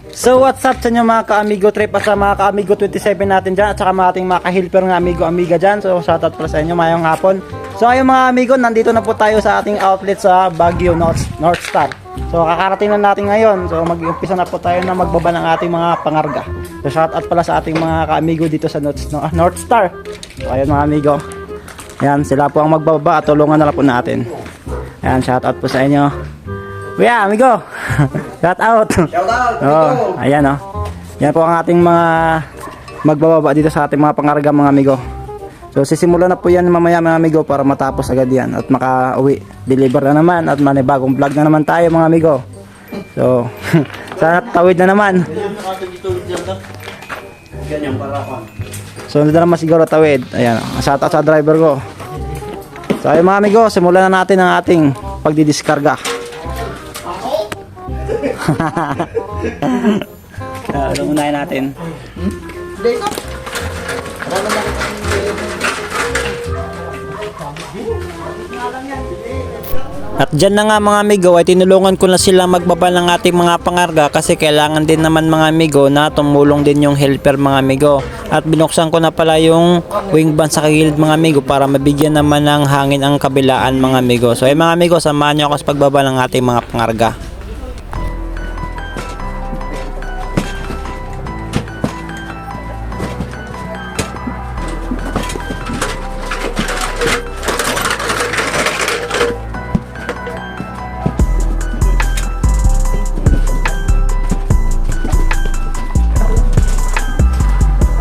So what's up sa inyo mga ka-amigo trip at sa mga ka-amigo 27 natin dyan at saka mga ating mga ka-helper ng amigo amiga dyan. So shoutout pala sa inyo, mayong hapon. So ayun mga amigo, nandito na po tayo sa ating outlet sa Baguio North Star. So kakarating na natin ngayon. So mag-umpisa na po tayo na magbaba ng ating mga pangarga. So shoutout pala sa ating mga ka-amigo dito sa North Star. So ayun mga amigo, ayan sila po ang magbaba at tulungan na lang po natin. Ayan, shoutout po sa inyo. Kuya, amigo. Shout out. Shout out. Oh, ayan oh. Yan po ang ating mga magbababa dito sa ating mga pangarga mga amigo. So sisimulan na po yan mamaya mga amigo para matapos agad yan at makauwi. Deliver na naman at manibagong vlog na naman tayo mga amigo. So sana tawid na naman. Ganyan pala ko. So hindi na naman siguro tawid. Ayan, shout out sa driver ko. So ayun mga amigo, simulan na natin ang ating pagdidiskarga. Unahin natin. At dyan na nga mga amigo ay tinulungan ko na sila magbaba ng ating mga pangarga kasi kailangan din naman mga amigo na tumulong din yung helper mga amigo. At binuksan ko na pala yung wing band sa kagilid mga amigo para mabigyan naman ng hangin ang kabilaan mga amigo. So ay mga amigo, samahan nyo ako sa pagbaba ng ating mga pangarga.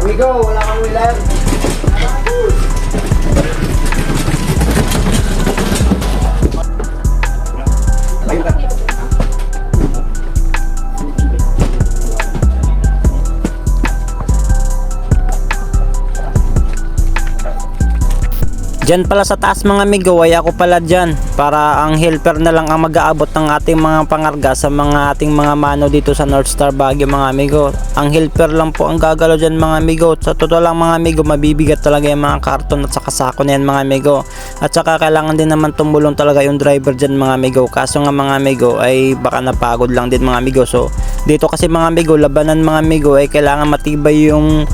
Amigo, wala kang wheeler. Diyan pala sa taas mga amigo ay ako pala dyan para ang helper na lang ang mag-aabot ng ating mga pangarga sa mga ating mga mano dito sa North Star Baguio mga amigo. Ang helper lang po ang gagalaw dyan mga amigo. Sa totoo lang mga amigo, mabibigat talaga yung mga karton at saka sako na yan mga amigo. At saka kailangan din naman tumulong talaga yung driver dyan mga amigo. Kaso nga mga amigo ay baka napagod lang din mga amigo. So dito kasi mga amigo, labanan mga amigo ay kailangan matibay yung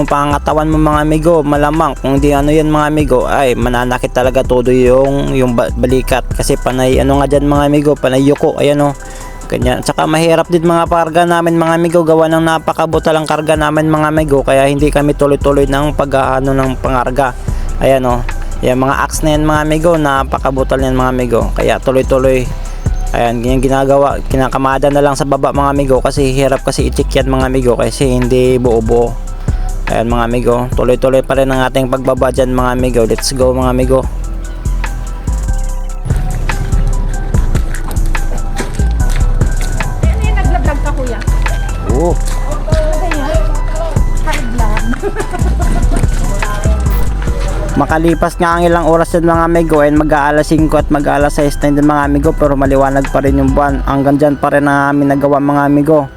pangatawan mo mga amigo. Malamang kung di ano yan mga amigo ay mananakit talaga todo yung balikat kasi panay ano nga dyan mga amigo, panay yuko, ayan o ganyan. Tsaka mahirap din mga karga namin mga amigo, gawa ng napakabutal ang karga namin mga amigo, kaya hindi kami tuloy-tuloy ng pag-ano ng pangarga. Ayan o, yan mga axe na yan mga amigo, napakabutal yan mga amigo, kaya tuloy-tuloy. Ayan, ganyan ginagawa, kinakamada na lang sa baba mga amigo kasi hirap kasi i-check yan mga amigo kasi hindi buo-buo. Ayan mga amigo, tuloy-tuloy pa rin ang ating pagbaba dyan mga amigo. Let's go mga amigo. Ano yung naglablog ka kuya? Oo. Makalipas nga ang ilang oras din mga amigo ay mag-aalas 5 at mag-aalas 6 na din mga amigo, pero maliwanag pa rin yung buwan. Hanggang dyan pa rin ang aming nagawa mga amigo.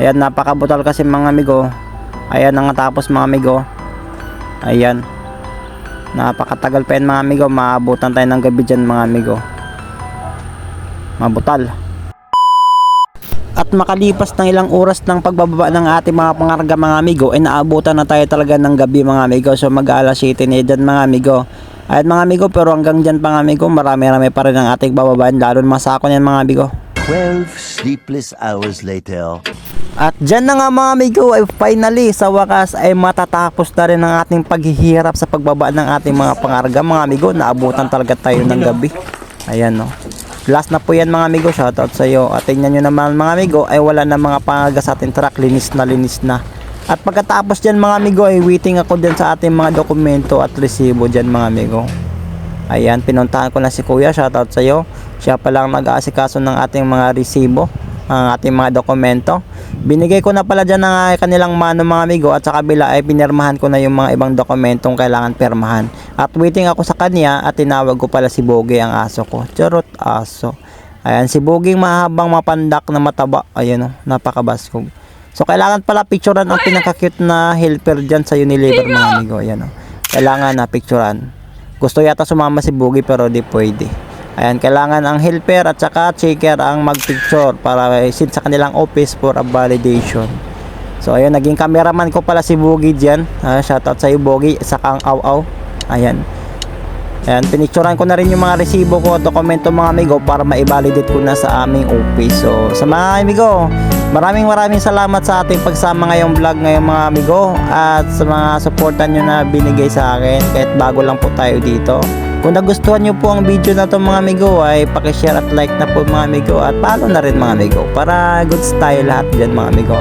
Ayan, napakabutal kasi mga amigo. Ayan ang tapos mga amigo. Ayan, napakatagal pa yan mga amigo, maabutan tayo ng gabi dyan mga amigo, mabutal. At makalipas ng ilang oras ng pagbababa ng ating mga pangarga mga amigo ay naabutan na tayo talaga ng gabi mga amigo. So mag-aalas 7 na dyan mga amigo. Ayan mga amigo, pero hanggang dyan mga amigo marami-rami pa rin ang ating bababaan, lalo na masako yan mga amigo. 12 sleepless hours later. At dyan na nga mga amigo ay finally sa wakas ay matatapos na rin ang ating paghihirap sa pagbaba ng ating mga pangarga mga amigo. Naabutan talaga tayo ng gabi. Ayan no. Last na po yan mga amigo, shoutout sa iyo. At tingnan nyo naman mga amigo ay wala na mga pangarga sa ating truck, linis na. At pagkatapos dyan mga amigo ay waiting ako dyan sa ating mga dokumento at resibo dyan mga amigo. Ayan, pinuntahan ko na si kuya, shoutout sa iyo. Siya palang nag-aasikaso ng ating mga resibo, ang ating mga dokumento. Binigay ko na pala dyan ng kanilang mano mga amigo, at sa kabila ay pinirmahan ko na yung mga ibang dokumentong kailangan pirmahan. At waiting ako sa kanya at tinawag ko pala si Bogie, ang aso ko. Charot, aso. Ayan, si Bogie mahabang mapandak na mataba. Ayan o, napakabaskog. So kailangan pala picturean ang pinaka-cute na helper dyan sa Unilever mga amigo. Ayan o, kailangan na picturean. Gusto yata sumama si Bogie pero di pwede. Ayan, kailangan ang helper at saka checker ang magpicture para send sa kanilang office for a validation. So ayun, naging cameraman ko pala si Bogie dyan. Shoutout sa iyo Bogie, saka ang Aw-Aw. Ayan. Ayan, pinicturean ko na rin yung mga resibo ko, dokumento mga amigo para ma-validate ko na sa aming office. So sa mga amigo, maraming salamat sa ating pagsama ngayong vlog ngayong mga amigo at sa mga supportan nyo na binigay sa akin kahit bago lang po tayo dito. Kung nagustuhan nyo po ang video na to mga amigo ay pakishare at like na po mga amigo at follow na rin mga amigo para goods tayo lahat dyan mga amigo.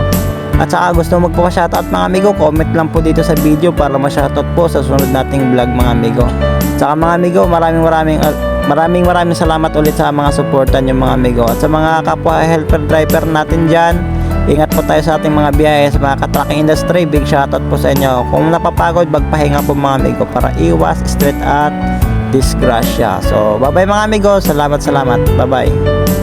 At saka gusto magpa-shoutout mga amigo, comment lang po dito sa video para ma-shoutout po sa sunod nating vlog mga amigo. Saka mga amigo, maraming salamat ulit sa mga supportan nyo mga amigo. At sa mga kapwa helper driver natin dyan, ingat po tayo sa ating mga biyahe sa mga ka-trucking industry. Big shoutout po sa inyo. Kung napapagod, magpahinga po mga amigo para iwas stress at disgrasya. So bye bye mga amigo, salamat. Bye bye.